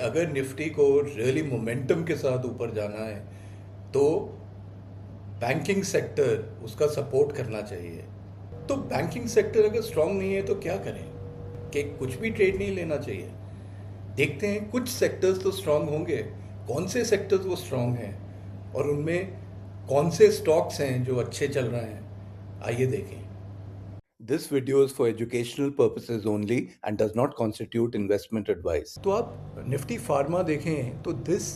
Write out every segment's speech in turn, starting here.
अगर निफ्टी को really momentum के साथ ऊपर जाना है तो बैंकिंग सेक्टर उसका सपोर्ट करना चाहिए। तो बैंकिंग सेक्टर अगर स्ट्रांग नहीं है तो क्या करें कि कुछ भी ट्रेड नहीं लेना चाहिए। देखते हैं कुछ सेक्टर्स तो स्ट्रांग होंगे, कौन से सेक्टर्स वो स्ट्रांग हैं और उनमें कौन से स्टॉक्स हैं जो अच्छे चल रहे हैं, आइए देखें। This video is for educational purposes only and does not constitute investment advice. तो आप निफ्टी फार्मा देखें तो दिस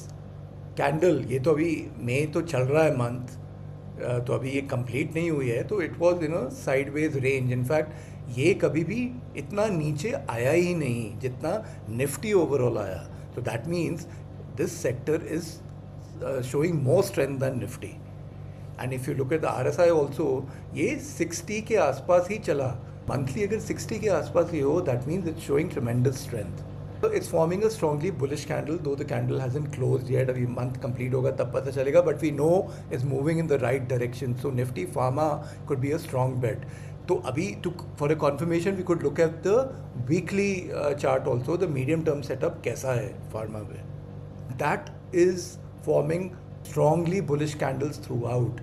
कैंडल, ये तो अभी मई तो चल रहा है मंथ, तो अभी ये कंप्लीट नहीं हुई है, तो it was in a sideways range. In fact ये कभी भी इतना नीचे आया ही नहीं जितना निफ्टी ओवरऑल आया। तो that means this sector is showing more strength than Nifty. And if you look at the RSI also, ये 60 के आसपास ही चला। मंथली अगर 60 के आसपास ही हो, that means it's showing tremendous strength. तो it's forming a strongly bullish candle, though the candle hasn't closed yet. अभी मंथ कंप्लीट होगा तब पता चलेगा, but we know is moving in the right direction. So Nifty pharma could be a strong bet. तो अभी to for a confirmation we could look at the weekly chart also, the medium term setup कैसा है pharma में। That is forming strongly bullish candles through out.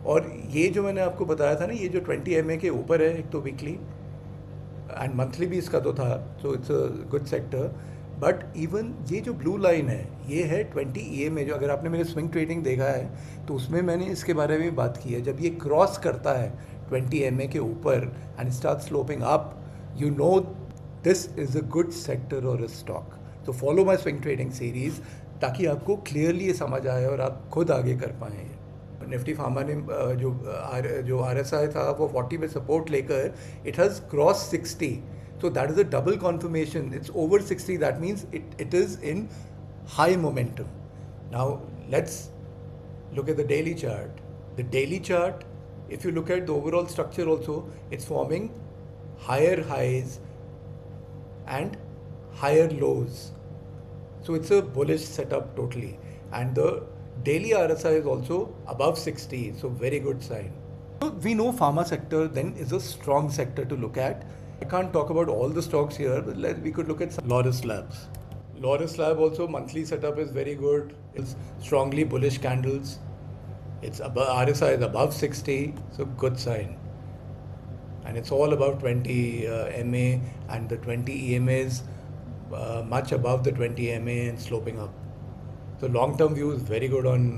और ये जो मैंने आपको बताया था ना, ये जो 20 MA के ऊपर है, एक तो वीकली एंड मंथली भी इसका तो था, so it's a good sector. But even ये जो ब्लू लाइन है, ये है 20 EMA। जो अगर आपने मेरे स्विंग ट्रेडिंग देखा है तो उसमें मैंने इसके बारे में बात की है। जब ये क्रॉस करता है 20 MA के ऊपर and start sloping up, you know this is a good sector और अ स्टॉक। तो follow my swing trading series, ताकि आपको क्लियरली ये समझ आए और आप खुद आगे कर पाएँ। निफ्टी फार्मा ने जो RSI था वो 40 में सपोर्ट लेकर it has cross 60। so that is a double confirmation. It's over 60. That means it is in high momentum. Now let's look at the daily chart. The daily chart, if you look at the overall structure also, it's forming higher highs and higher lows. So it's a bullish setup totally. And the daily RSI is also above 60, so very good sign. So we know pharma sector then is a strong sector to look at. I can't talk about all the stocks here, but we could look at some. Laurus Labs. Laurus Lab also monthly setup is very good. It's strongly bullish candles. Its RSI is above 60, so good sign. And it's all about 20 MA, and the 20 EMAs much above the 20 MA and sloping up. So long term view is very good on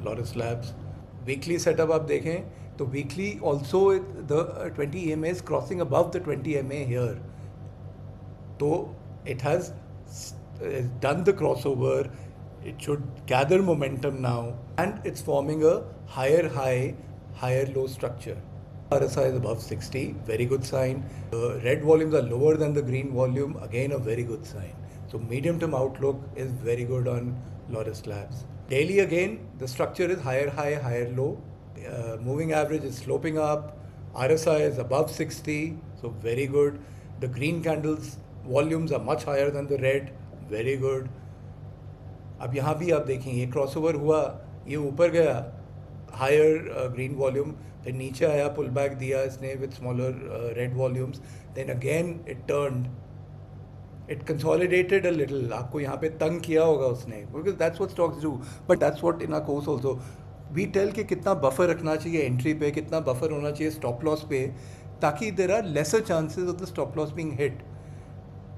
Laurus Labs. Weekly setup आप देखें तो weekly also the 20 EMA is crossing above the 20 MA here. So it has done the crossover. It should gather momentum now, and it's forming a higher high, higher low structure. RSI is above 60, very good sign. The red volumes are lower than the green volume, again a very good sign. So medium term outlook is very good on Laurus Labs. Daily again, the structure is higher high, higher low. Moving average is sloping up. RSI is above 60, so very good. The green candles volumes are much higher than the red, very good. अब यहाँ भी आप देखें, ये crossover हुआ, ये ऊपर गया हायर ग्रीन वॉल्यूम, फिर नीचे आया, पुल बैक दिया इसने with smaller red volumes, then again it turned, it consolidated a little. आपको यहाँ पे तंग किया होगा उसने, because that's what stocks do, but that's what in our course also we tell कि कितना बफर रखना चाहिए एंट्री पे, कितना बफर होना चाहिए स्टॉप लॉस पे, ताकि there are lesser chances of the stop loss being hit.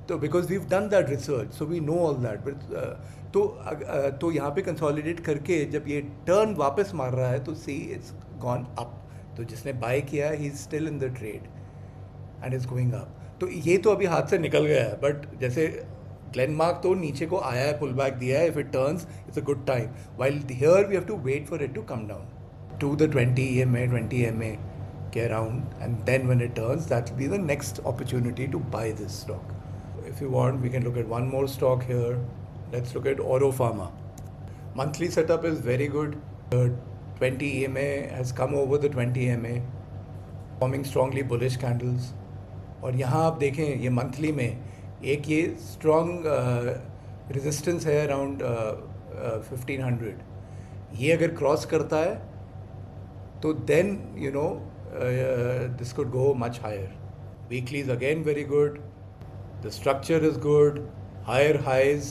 तो because we done that research, so we know all that. But तो यहाँ पे कंसोलिडेट करके जब ये टर्न वापस मार रहा है तो सी इट्स गॉन अप। तो जिसने बाय किया he is still in the trade and is going up. तो ये तो अभी हाथ से निकल गया है, बट जैसे ग्लेनमार्क तो नीचे को आया है, पुल बैक दिया है, if it turns it's a good time, while here we have to wait for it to come down to the 20 EMA 20 MA के around, and then when it turns that will be the next opportunity to buy this stock. If you want, we can look at one more stock here. Let's look at Oro Pharma. Monthly setup is very good. The 20 EMA has come over the 20 MA, forming strongly bullish candles. और यहाँ आप देखें, ये monthly में एक ये strong resistance है around 1500. ये अगर क्रॉस करता है तो then you know this could go much higher. Weekly is again very good. The structure is good, higher highs,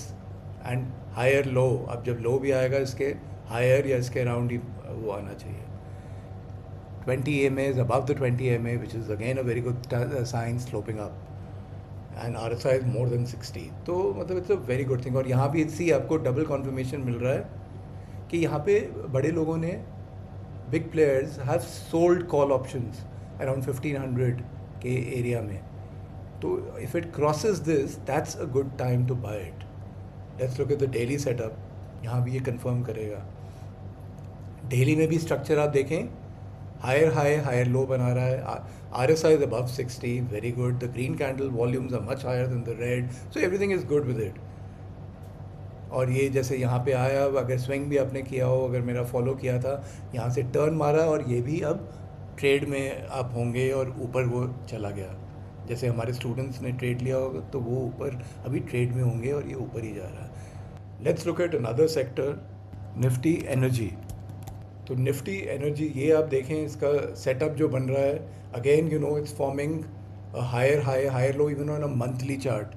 and higher low, अब जब लो भी आएगा इसके हायर या इसके अराउंड ही वो आना चाहिए. 20 EMA is above the 20 EMA, which is again a very good sign sloping up. And RSI is more than 60. तो मतलब it's a very good thing. और यहाँ भी सी आपको डबल कॉन्फर्मेशन मिल रहा है कि यहाँ पे बड़े लोगों ने, big players have sold call options around 1500 के एरिया में. तो if it crosses this, that's a good time to buy it. Let's look at the daily setup. यहाँ भी ये कंफर्म करेगा. डेली में भी स्ट्रक्चर आप देखें, हायर हाई हायर लो बना रहा है. RSI is above 60, very good. The green candle volumes are much higher than the red, so everything is good with it. और ये जैसे यहाँ पे आया, अगर स्विंग भी आपने किया हो, अगर मेरा फॉलो किया था, यहाँ से टर्न मारा और ये भी अब ट्रेड में आप होंगे और ऊपर वो चला गया. जैसे हमारे स्टूडेंट्स ने ट्रेड लिया होगा तो वो ऊपर अभी ट्रेड में होंगे और ये ऊपर ही जा रहा है. Let's look at another sector, Nifty energy. तो निफ्टी एनर्जी ये आप देखें, इसका सेटअप जो बन रहा है, again you know it's forming a higher high, higher low even on a monthly chart,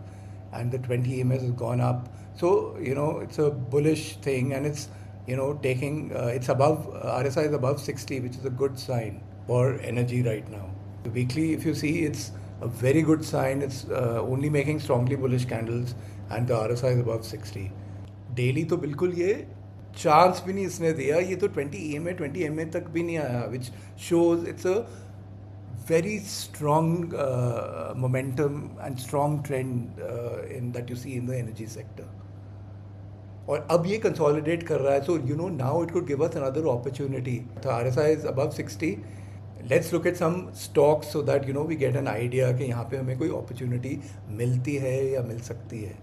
and the 20 EMA has gone up. So you know it's a bullish thing, and it's you know taking it's above RSI is above 60, which is a good sign for energy right now. The weekly, if you see, it's a very good sign. It's only making strongly bullish candles, and the RSI is above 60. Daily तो बिल्कुल ये chance भी नहीं इसने दिया. ये तो 20 EMA 20 MA तक भी नहीं आया, which shows it's a very strong momentum and strong trend in that you see in the energy sector. और अब ये consolidate कर रहा है, so you know now it could give us another opportunity. The RSI is above 60. Let's look at some stocks so that you know we get an idea कि यहाँ पे हमें कोई opportunity मिलती है या मिल सकती है.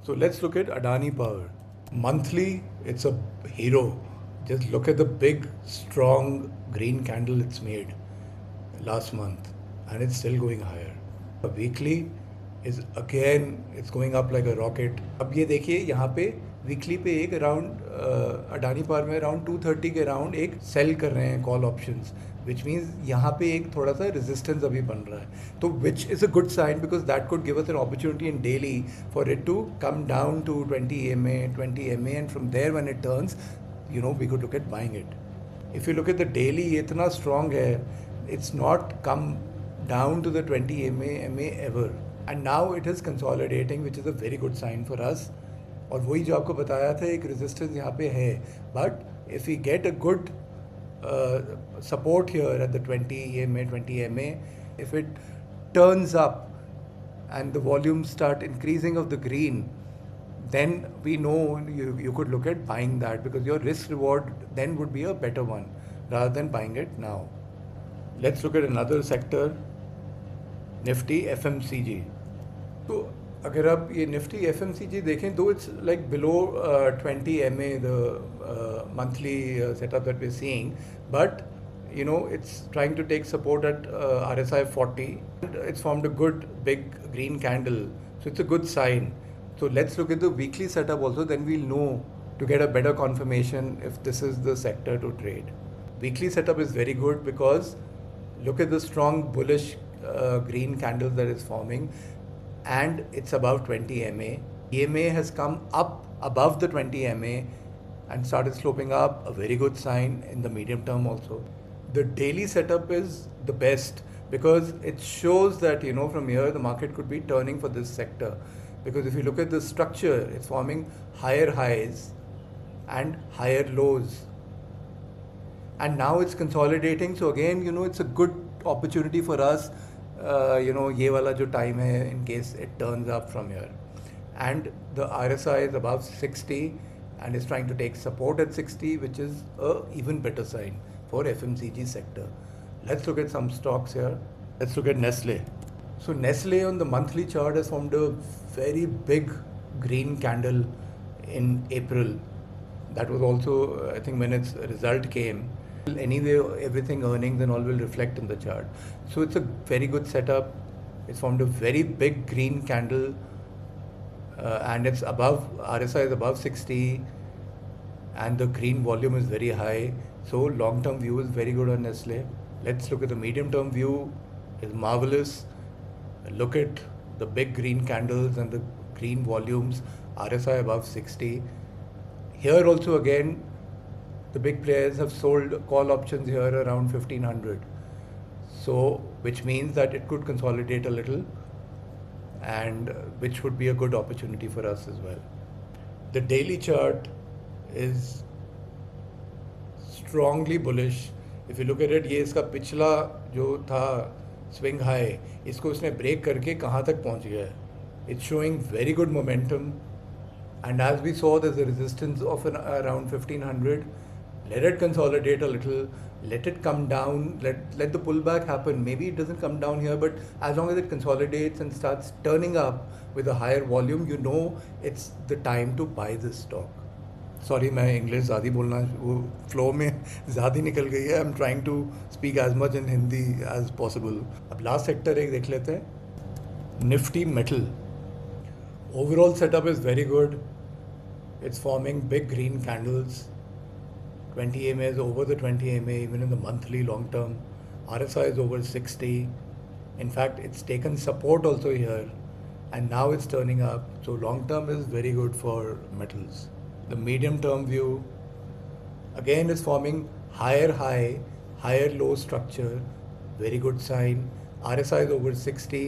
So let's look at Adani Power. Monthly, it's a hero. Just look at the big, strong green candle it's made last month, and it's still going higher. A weekly is again, it's going up like a rocket. अब ये देखिए यहाँ पे weekly पे एक around Adani power में around 230 के around एक सेल कर रहे हैं कॉल ऑप्शंस, विच मीन्स यहाँ पे एक थोड़ा सा रेजिस्टेंस अभी बन रहा है. तो which is a good sign because that could give us an opportunity in daily for it to come down to 20 EMA 20 MA, and from there when it turns you know we could look at buying it. If you look at the daily, ये इतना strong है, it's not come down to the 20 MA ever, and now it is consolidating, which is a very good sign for us. और वही जो आपको बताया था, एक resistance यहाँ पे है, but if we get a good support here at the 20 EMA 20 MA, if it turns up and the volumes start increasing of the green, then we know you could look at buying that, because your risk reward then would be a better one rather than buying it now. Let's look at another sector, Nifty FMCG. तो अगर आप ये Nifty FMCG देखें, though it's like below 20 MA, the monthly setup that we're seeing, but you know it's trying to take support at RSI 40. It's formed a good big green candle, so it's a good sign. So let's look at the weekly setup also, then we'll know to get a better confirmation if this is the sector to trade. Weekly setup is very good because look at the strong bullish green candle that is forming, and it's above 20 MA. EMA has come up above the 20 MA and started sloping up, a very good sign in the medium term also. The daily setup is the best because it shows that you know from here the market could be turning for this sector, because if you look at the structure, it's forming higher highs and higher lows. And now it's consolidating, so again you know it's a good opportunity for us, you know ये वाला जो time है in case it turns up from here. And the RSI is above 60 and is trying to take support at 60, which is a even better sign for FMCG sector. Let's look at some stocks here. Let's look at Nestle. So Nestle on the monthly chart has formed a very big green candle in April. That was also I think when its result came. Anyway, everything earnings and all will reflect in the chart. So it's a very good setup. It's formed a very big green candle, and it's above, RSI is above 60, and the green volume is very high. So long-term view is very good on Nestle. Let's look at the medium-term view. It's marvelous. Look at the big green candles and the green volumes RSI above 60. Here also again, the big players have sold call options here around 1500. So, which means that it could consolidate a little, and which would be a good opportunity for us as well. The daily chart is strongly bullish. If you look at it, ये इसका पिछला जो था swing high, इसको उसने break करके कहाँ तक पहुँच गया है. It's showing very good momentum, and as we saw, there's a resistance of around 1500. Let it consolidate a little, let it come down, let the pullback happen. Maybe it doesn't come down here, but as long as it consolidates and starts turning up with a higher volume, you know it's the time to buy this stock. Sorry, मैं English ज़्यादा बोलना वो flow में ज़्यादा निकल गई है. I am trying to speak as much in Hindi as possible. अब लास्ट सेक्टर एक देख लेते हैं, Nifty metal. Overall setup is very good. It's forming big green candles. 20 EMA is over the 20 EMA even in the monthly long term. RSI is over 60. In fact, it's taken support also here, and now it's turning up. So long term is very good for metals. The medium term view again is forming higher high, higher low structure. Very good sign. RSI is over 60.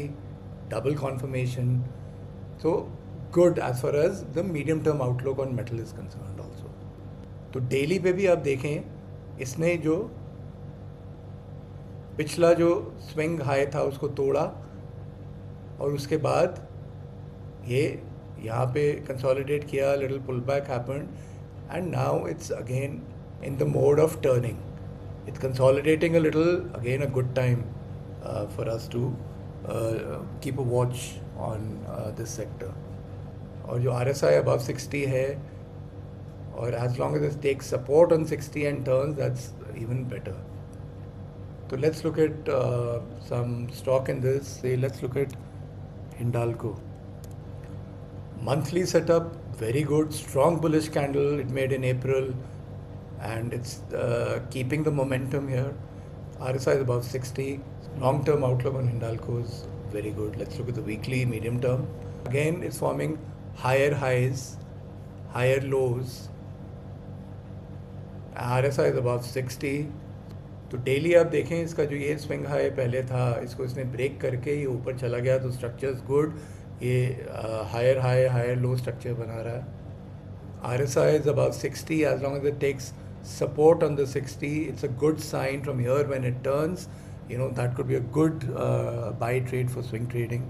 Double confirmation. So good as far as the medium term outlook on metal is concerned also. तो daily पे भी आप देखें, इसने जो पिछला जो swing high था उसको तोड़ा, और उसके बाद ये यहाँ पे कंसोलिडेट किया, little pull back happened, and now it's again in the mode of turning. It's consolidating a little, again a good time for us to keep a watch on this sector. और जो RSI above 60 है, और as long as it takes support on 60 and turns, that's even better. So let's look at some stock in this. Say let's look at Hindalco. Monthly setup, very good, strong bullish candle it made in April, and it's keeping the momentum here. RSI is above 60. Long-term outlook on Hindalco is very good. Let's look at the weekly, medium term. Again, it's forming higher highs, higher lows. RSI is above 60. तो daily आप देखें, इसका जो ये swing high पहले था, इसको इसने ब्रेक करके ये ऊपर चला गया, तो स्ट्रक्चर्स गुड. ये higher high higher low structure बना रहा है. RSI is above 60. As long as it takes support on the 60, it's a good sign. From here when it turns, that could be a good buy trade for swing trading.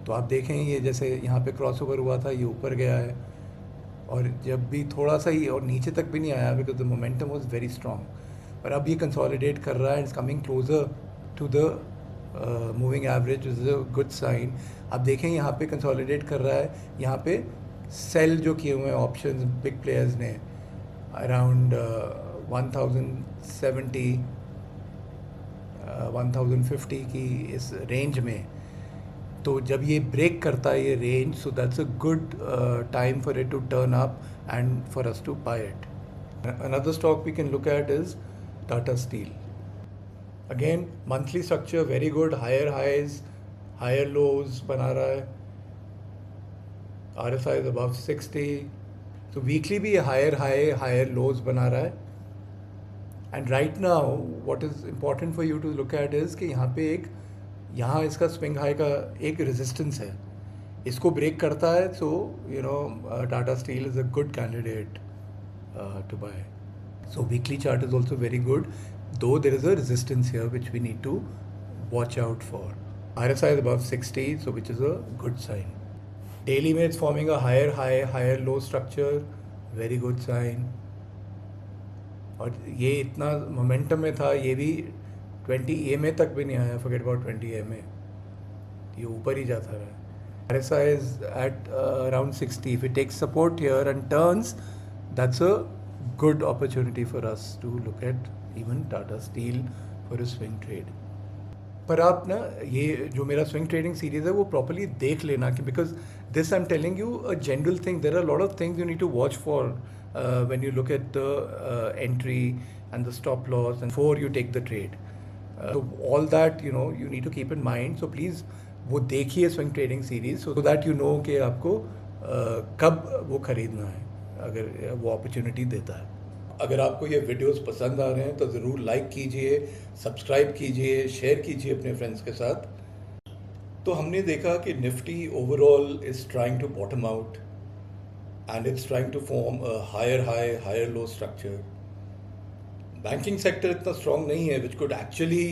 तो आप देखें, ये जैसे यहाँ पे क्रॉस ओवर हुआ था, ये ऊपर गया है, और जब भी थोड़ा सा ही, और नीचे तक भी नहीं आया because the momentum was very strong, पर अब ये कंसोलिडेट कर रहा है. It's coming closer to the moving average, is a good sign. आप देखें यहाँ पे कंसोलिडेट कर रहा है. यहाँ पे सेल जो किए हुए हैं ऑप्शंस बिग प्लेयर्स ने अराउंड 1070 1050 की इस रेंज में. तो जब ये ब्रेक करता है ये range, so that's a good time for it to turn up and for us to buy it. Another stock we can look at is Tata Steel. Again monthly structure very good, higher highs higher lows बना रहा है. RSI is above 60. तो weekly भी higher high higher lows बना रहा है. And right now what is important for you to look at is कि यहाँ इसका स्विंग हाई का एक रेजिस्टेंस है, इसको ब्रेक करता है. So Tata steel is a good candidate to buy. So weekly chart is also very good, though there is a resistance here which we need to watch out for. RSI is above 60, so which is a good sign. Daily में it's forming a higher high, higher low structure, very good sign. और ये इतना momentum में था, ये भी 20 EMA तक भी नहीं आया. forget about 20 EMA, ये ऊपर ही जाता रहा. RSI is at around 60. If it takes support here and turns, that's a good opportunity for us to look at even Tata Steel for a swing trade. पर आप ना ये जो मेरा स्विंग ट्रेडिंग सीरीज़ है वो प्रॉपर्ली देख लेना, कि because this I am telling you a general thing. There are lot of things you need to watch for when you look at the entry and the stop loss and for you take the trade. तो all that you need to keep in mind. So please वो देखिए swing trading series, so that you know कि आपको कब वो ख़रीदना है अगर वो अपॉर्चुनिटी देता है। अगर आपको ये वीडियोस पसंद आ रहे हैं तो ज़रूर लाइक कीजिए, सब्सक्राइब कीजिए, शेयर कीजिए अपने फ्रेंड्स के साथ। तो हमने देखा कि Nifty overall is trying to bottom out and it's trying to form a higher high higher low structure. Banking sector इतना स्ट्रांग नहीं है which could actually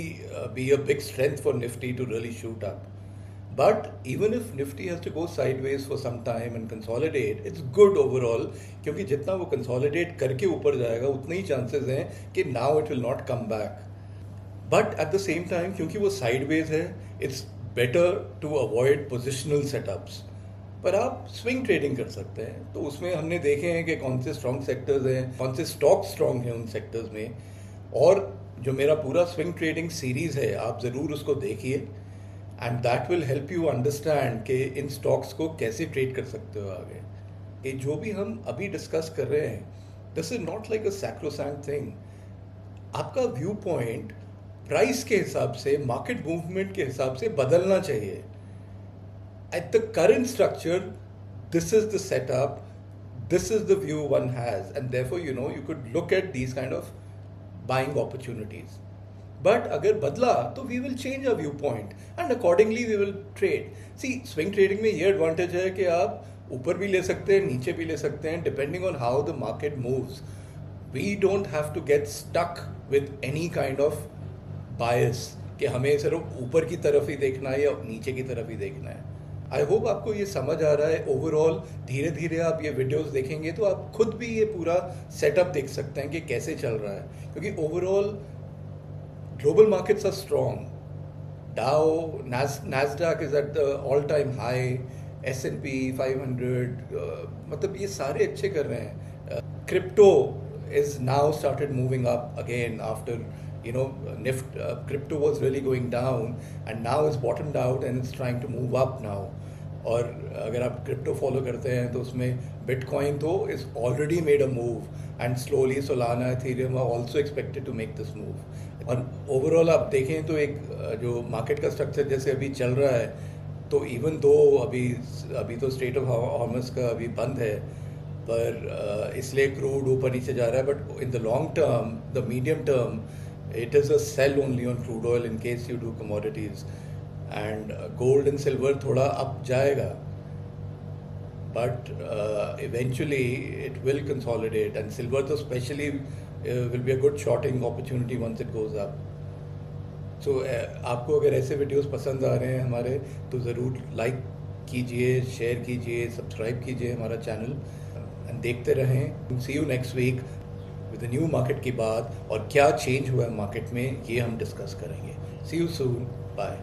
be a big strength for Nifty to really shoot up. But even if Nifty has to go sideways for some time and consolidate, it's good overall क्योंकि जितना वो consolidate करके ऊपर जाएगा उतने ही chances हैं कि now it will not come back. But at the same time क्योंकि वो sideways है, it's better to avoid positional setups. पर आप swing trading कर सकते हैं, तो उसमें हमने देखे हैं कि कौन से strong sectors हैं, कौन से stocks strong हैं उन sectors में, और जो मेरा पूरा swing trading series है आप ज़रूर उसको देखिए and that will help you understand कि इन स्टॉक्स को कैसे ट्रेड कर सकते हो आगे। कि जो भी हम अभी डिस्कस कर रहे हैं this is not like a sacrosanct thing. आपका व्यू पॉइंट प्राइस के हिसाब से, मार्केट मूवमेंट के हिसाब से बदलना चाहिए। At the current structure this is the setup, this is the view one has and therefore you could look at these kind of buying opportunities. But अगर बदला तो we will change a view point and accordingly we will trade. See swing trading में ये advantage है कि आप ऊपर भी ले सकते हैं, नीचे भी ले सकते हैं, depending on how the market moves. We don't have to get stuck with any kind of bias कि हमें सिर्फ ऊपर की तरफ ही देखना है या नीचे की तरफ ही देखना है। आई होप आपको ये समझ आ रहा है। ओवरऑल धीरे धीरे आप ये वीडियोस देखेंगे तो आप खुद भी ये पूरा सेटअप देख सकते हैं कि कैसे चल रहा है, क्योंकि overall global markets are strong. Dow, Nasdaq is at the all-time high. S&P 500, मतलब ये सारे अच्छे कर रहे हैं. Crypto is now started moving up again after crypto was really going down and now it's bottomed out and it's trying to move up now. और अगर आप क्रिप्टो फॉलो करते हैं तो उसमें बिटकॉइन तो is already made a move and slowly Solana, Ethereum are also expected to make this move. और overall आप देखें तो एक जो मार्केट का स्ट्रक्चर जैसे अभी चल रहा है, तो इवन दो अभी तो स्ट्रेट ऑफ हॉर्मस का अभी बंद है, पर इसलिए क्रूड ऊपर नीचे जा रहा है। But in the long term, the medium term, it is a sell only on crude oil in case you do commodities. And gold and silver थोड़ा अप जाएगा, but eventually it will consolidate and silver तो specially will be a good shorting opportunity once it goes up. So आपको अगर ऐसे videos पसंद आ रहे हैं हमारे, तो ज़रूर लाइक कीजिए, शेयर कीजिए, सब्सक्राइब कीजिए हमारा चैनल एंड देखते रहें। See you next week with new market की बात, और क्या चेंज हुआ है मार्केट में ये हम डिस्कस करेंगे। सी यू सून, बाय।